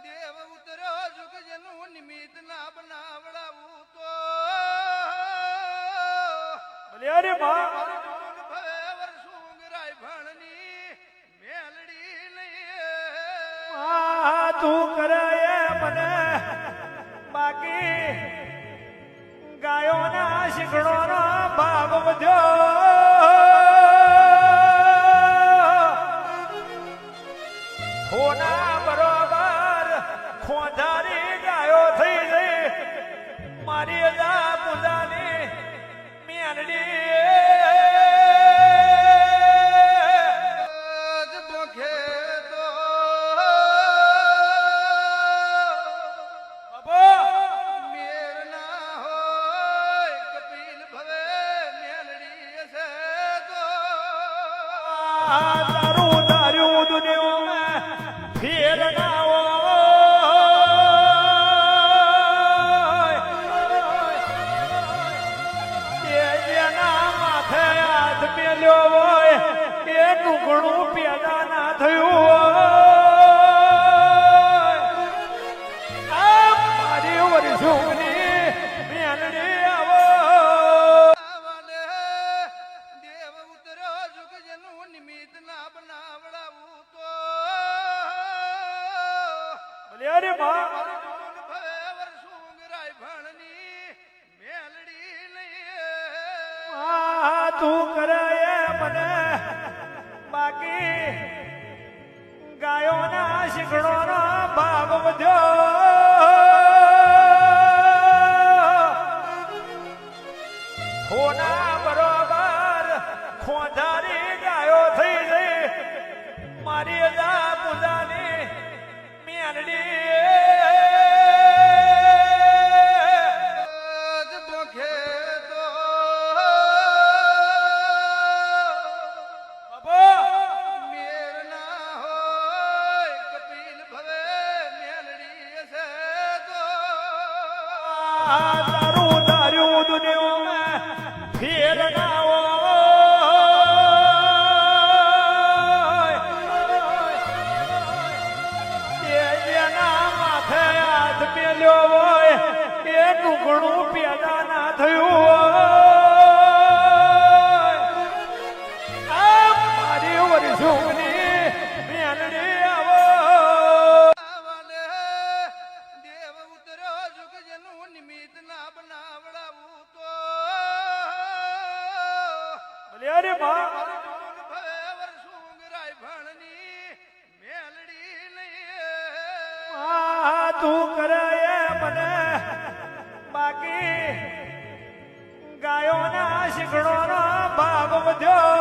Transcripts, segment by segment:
દેવ ઉતર્યો જુગ જેનું નિમિત્ત ના બનાવડાવું તો અરે બા તું કરે મને બાકી ગાયો ના શીખડો નો ભાગ વધ્યો હોના બરોબર ખોંધારી ગાયો થઈ ગઈ મારી અદા પૂજાની મેલડી તારું તારું દુનિયામાં ફેર ના હોય જેના માથે હાથ મેલ્યો હોય એ ટુકડું પેદા ના થયું હોય આ મારી વર્ષોની મેલડી આવો નિમિત્ત ના બનાવડાવું તો અરે બા તું કરે મને બાકી ગાયો ના શીખડો નો ભાગ વધ્યો હોના બરોબર ખોંધારી ગાયો થઈ ગઈ મારી અદા પૂજાની મેલડી તારું તારું દુનિયામાં ફેર ના હોય જેના માથે હાથ મેલ્યો હોય એ ટુકડું પેદા ના થયું હોય આ મારી વર્ષોની મેલડી આવો નિમિત્ત ના બનાવડાવું તો અરે બા તું કરે મને બાકી ગાયો ના શીખડો નો ભાગ વધ્યો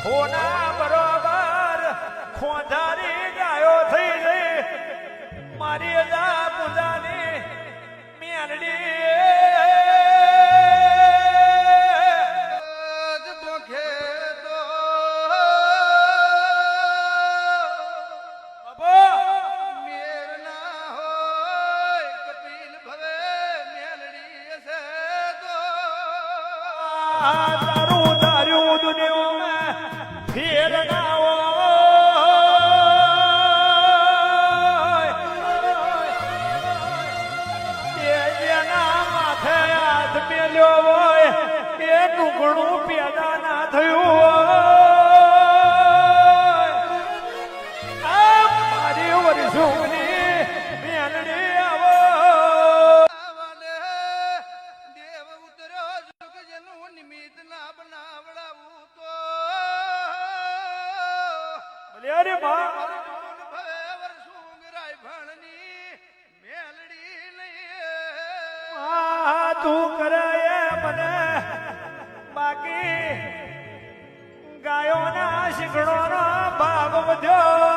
હોના બરોબર ખોંધારી ગાયો થઈ ગઈ મારી અદા પૂજાની મેલડી તારું તારું દુનિયામાં ફેર ના હોય જેના માથે હાથ મેલ્યો હોય એ ટુકડું પેદા ના થયું હોય આ મારી વર્ષોની મેલડી આવો નિમિત્ત ના બનાવડાવું તો અરે બા તું કરે મને બાકી ગાયો ના શીખડો નો ભાગ વધ્યો